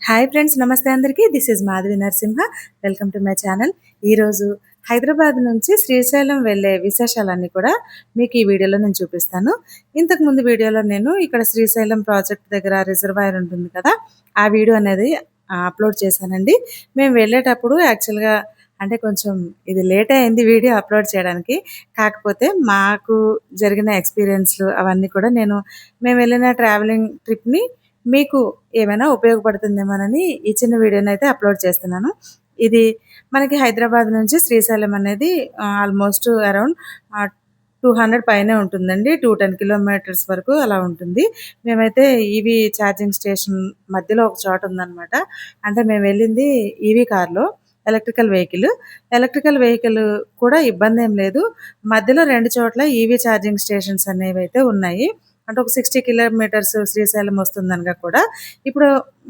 Hi friends, నమస్తే అందరికీ. This is Madhavi Narasimha. Welcome to my channel. ఈరోజు హైదరాబాద్ నుంచి శ్రీశైలం వెళ్ళే విశేషాలన్నీ కూడా మీకు ఈ వీడియోలో నేను చూపిస్తాను. ఇంతకుముందు వీడియోలో నేను ఇక్కడ శ్రీశైలం ప్రాజెక్ట్ దగ్గర రిజర్వాయర్ ఉంటుంది కదా, ఆ వీడియో అనేది అప్లోడ్ చేశానండి. మేము వెళ్ళేటప్పుడు యాక్చువల్గా అంటే కొంచెం ఇది లేట్ అయింది వీడియో అప్లోడ్ చేయడానికి. కాకపోతే మాకు జరిగిన ఎక్స్పీరియన్స్లు అవన్నీ కూడా మేము వెళ్ళిన ట్రావెలింగ్ ట్రిప్ని మీకు ఏమైనా ఉపయోగపడుతుందేమోనని ఈ చిన్న వీడియోనైతే అప్లోడ్ చేస్తున్నాను. ఇది మనకి హైదరాబాద్ నుంచి శ్రీశైలం అనేది ఆల్మోస్ట్ అరౌండ్ 200 పైనే ఉంటుందండి. 210 కిలోమీటర్స్ వరకు అలా ఉంటుంది. మేమైతే ఈవీ ఛార్జింగ్ స్టేషన్ మధ్యలో ఒక చోట ఉందనమాట. అంటే మేము వెళ్ళింది ఈవీ కార్‌లో, ఎలక్ట్రికల్ వెహికల్. ఎలక్ట్రికల్ వెహికల్ కూడా ఇబ్బందేం లేదు. మధ్యలో 2 చోట్ల ఈవీ ఛార్జింగ్ స్టేషన్స్ అనేవైతే ఉన్నాయి. అంటే ఒక 60 కిలోమీటర్స్ శ్రీశైలం వస్తుందనగా కూడా. ఇప్పుడు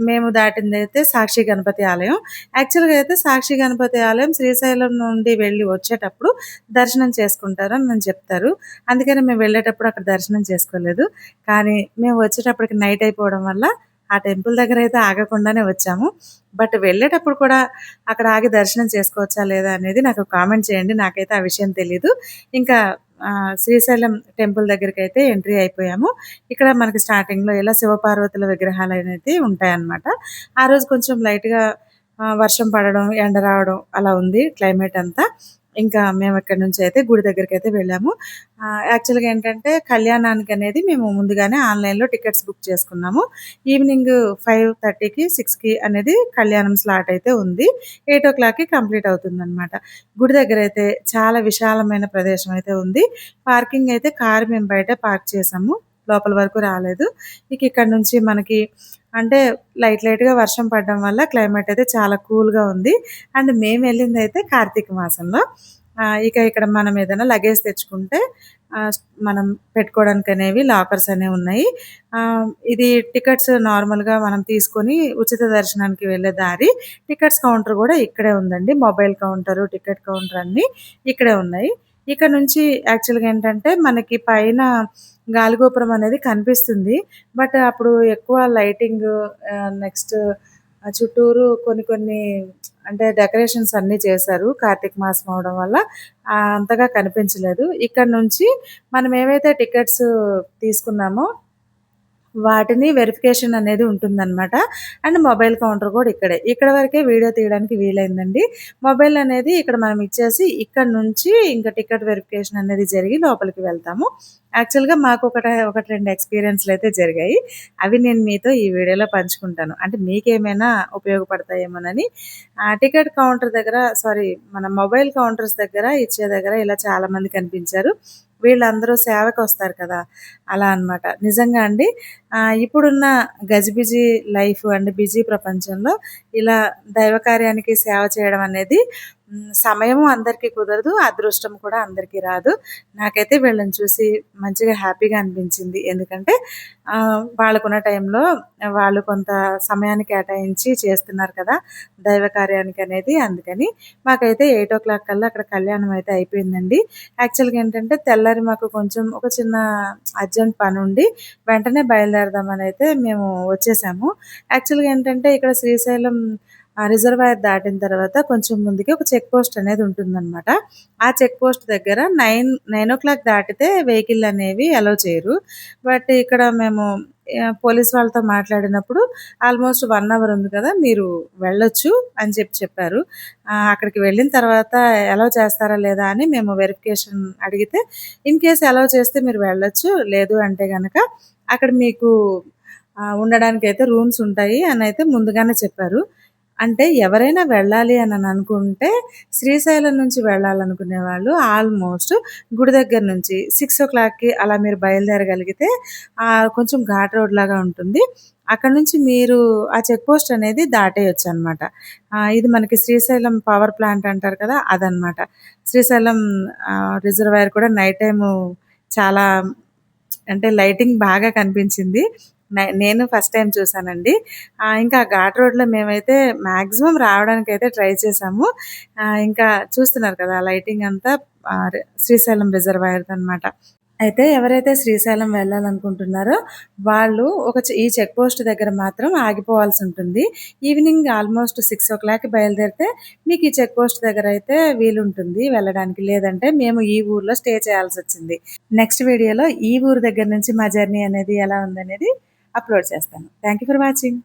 మేము దాటిందైతే సాక్షి గణపతి ఆలయం. యాక్చువల్‌గా అయితే సాక్షి గణపతి ఆలయం శ్రీశైలం నుండి వెళ్ళి వచ్చేటప్పుడు దర్శనం చేసుకుంటారని నన్ను చెప్తారు. అందుకని మేము వెళ్ళేటప్పుడు అక్కడ దర్శనం చేసుకోలేదు. కానీ మేము వచ్చేటప్పటికి నైట్ అయిపోవడం వల్ల ఆ టెంపుల్ దగ్గర అయితే ఆగకుండానే వచ్చాము. బట్ వెళ్ళేటప్పుడు కూడా అక్కడ ఆగి దర్శనం చేసుకోవచ్చా లేదా అనేది నాకు కామెంట్ చేయండి. నాకైతే ఆ విషయం తెలీదు. ఇంకా శ్రీశైలం టెంపుల్ దగ్గరికైతే ఎంట్రీ అయిపోయాము. ఇక్కడ మనకి స్టార్టింగ్‌లో ఇలా శివపార్వతుల విగ్రహాలనేవి ఉంటాయన్నమాట. ఆ రోజు కొంచెం లైట్‌గా వర్షం పడడం, ఎండ రావడం అలా ఉంది క్లైమేట్ అంతా. ఇంకా మేము ఇక్కడి నుంచి అయితే గుడి దగ్గరికైతే వెళ్ళాము. యాక్చువల్‌గా ఏంటంటే కళ్యాణానికనేది మేము ముందుగానే ఆన్‌లైన్‌లో టికెట్స్ బుక్ చేసుకున్నాము. ఈవినింగ్ 5:30కి, 6కి అనేది కళ్యాణం స్లాట్ అయితే ఉంది. 8:00కి కంప్లీట్ అవుతుందనమాట. గుడి దగ్గరైతే చాలా విశాలమైన ప్రదేశం అయితే ఉంది. పార్కింగ్ అయితే కారు మేము బయటే పార్క్ చేసాము. లోపల వరకు రాలేదు. ఇక ఇక్కడ నుంచి మనకి అంటే లైట్‌గా వర్షం పడడం వల్ల క్లైమేట్ అయితే చాలా కూల్‌గా ఉంది. అండ్ మేము వెళ్ళిందైతే కార్తీక మాసంలో. ఇక ఇక్కడ మనం ఏదైనా లగేజ్ తెచ్చుకుంటే ఆహ్, మనం పెట్టుకోవడానికనేవి లాకర్స్ అనేవి ఉన్నాయి. ఇది టికెట్స్ నార్మల్‌గా మనం తీసుకొని ఉచిత దర్శనానికి వెళ్ళే దారి. టికెట్స్ కౌంటర్ కూడా ఇక్కడే ఉందండి. మొబైల్ కౌంటరు, టికెట్ కౌంటర్ అన్నీ ఇక్కడే ఉన్నాయి. ఇక్కడ నుంచి యాక్చువల్‌గా ఏంటంటే మనకి పైన గాలిగోపురం అనేది కనిపిస్తుంది. బట్ అప్పుడు ఎక్కువ లైటింగ్ నెక్స్ట్ చుట్టూరు కొన్ని అంటే డెకరేషన్స్ అన్నీ చేశారు. కార్తీక మాసం అవ్వడం వల్ల అంతగా కనిపించలేదు. ఇక్కడ నుంచి మనం ఏవైతే టికెట్స్ తీసుకున్నామో వాటిని వెరిఫికేషన్ అనేది ఉంటుందనమాట. అండ్ మొబైల్ కౌంటర్ కూడా ఇక్కడే. ఇక్కడ వరకే వీడియో తీయడానికి వీలైందండి. మొబైల్ అనేది ఇక్కడ మనం ఇచ్చేసి ఇక్కడ నుంచి ఇంకా టికెట్ వెరిఫికేషన్ అనేది జరిగి లోపలికి వెళ్తాము. యాక్చువల్‌గా మాకు ఒకటి 2 ఎక్స్‌పీరియన్స్‌లు అయితే జరిగాయి. అవి నేను మీతో ఈ వీడియోలో పంచుకుంటాను. అంటే మీకేమైనా ఉపయోగపడతాయేమోనని. టికెట్ కౌంటర్ దగ్గర మన మొబైల్ కౌంటర్స్ దగ్గర ఇచ్చే దగ్గర ఇలా చాలామంది కనిపించారు. వీళ్ళందరూ సేవకొస్తారు కదా, అలా అనమాట. నిజంగా అండి ఇప్పుడున్న గజిబిజి లైఫ్ అండ్ బిజీ ప్రపంచంలో ఇలా దైవ కార్యానికి సేవ చేయడం అనేది సమయము అందరికీ కుదరదు. అదృష్టం కూడా అందరికీ రాదు. నాకైతే వీళ్ళని చూసి మంచిగా హ్యాపీగా అనిపించింది. ఎందుకంటే వాళ్ళకున్న టైంలో వాళ్ళు కొంత సమయాన్ని కేటాయించి చేస్తున్నారు కదా దైవ కార్యానికి అనేది. అందుకని మాకైతే 8:00 కల్లా అక్కడ కళ్యాణం అయితే అయిపోయిందండి. యాక్చువల్‌గా ఏంటంటే తెల్లారి మాకు కొంచెం ఒక చిన్న అర్జెంట్ పనుండి వెంటనే బయలుదేరదామని అయితే మేము వచ్చేసాము. యాక్చువల్‌గా ఏంటంటే ఇక్కడ శ్రీశైలం రిజర్వాయర్ దాటిన తర్వాత కొంచెం ముందుకి ఒక చెక్ పోస్ట్ అనేది ఉంటుందనమాట. ఆ చెక్ పోస్ట్ దగ్గర 9:00 దాటితే వెహికల్ అనేవి అలౌ చేయరు. బట్ ఇక్కడ మేము పోలీస్ వాళ్ళతో మాట్లాడినప్పుడు ఆల్మోస్ట్ 1 అవర్ ఉంది కదా, మీరు వెళ్ళొచ్చు అని చెప్పారు. అక్కడికి వెళ్ళిన తర్వాత అలౌ చేస్తారా లేదా అని మేము వెరిఫికేషన్ అడిగితే, ఇన్ కేస్ అలౌ చేస్తే మీరు వెళ్ళొచ్చు. లేదు అంటే గనక అక్కడ మీకు ఉండడానికైతే రూమ్స్ ఉంటాయి అనైతే ముందుగానే చెప్పారు. అంటే ఎవరైనా వెళ్ళాలి అని అనుకుంటే శ్రీశైలం నుంచి వెళ్ళాలనుకునే వాళ్ళు ఆల్మోస్ట్ గుడి దగ్గర నుంచి 6:00కి అలా మీరు బయలుదేరగలిగితే కొంచెం ఘాట్ రోడ్ లాగా ఉంటుంది. అక్కడ నుంచి మీరు ఆ చెక్ పోస్ట్ అనేది దాటేయొచ్చనమాట. ఇది మనకి శ్రీశైలం పవర్ ప్లాంట్ అంటారు కదా, అదనమాట. శ్రీశైలం రిజర్వాయర్ కూడా నైట్ టైము చాలా అంటే లైటింగ్ బాగా కనిపించింది. నేను ఫస్ట్ టైమ్ చూసానండి. ఇంకా ఘాట్ రోడ్‌లో మేమైతే మాక్సిమం రావడానికైతే ట్రై చేసాము. ఇంకా చూస్తున్నారు కదా లైటింగ్ అంతా శ్రీశైలం రిజర్వాయర్‌దనమాట. అయితే ఎవరైతే శ్రీశైలం వెళ్ళాలనుకుంటున్నారో వాళ్ళు ఈ చెక్ పోస్ట్ దగ్గర మాత్రం ఆగిపోవాల్సి ఉంటుంది. ఈవినింగ్ ఆల్మోస్ట్ 6:00కి బయలుదేరితే మీకు ఈ చెక్ పోస్ట్ దగ్గర అయితే వీలుంటుంది వెళ్ళడానికి. లేదంటే మేము ఈ ఊర్లో స్టే చేయాల్సొచ్చింది. నెక్స్ట్ వీడియోలో ఈ ఊరు దగ్గర నుంచి మా జర్నీ అనేది ఎలా ఉందనేది అప్లోడ్ చేస్తాను. Thank you for watching.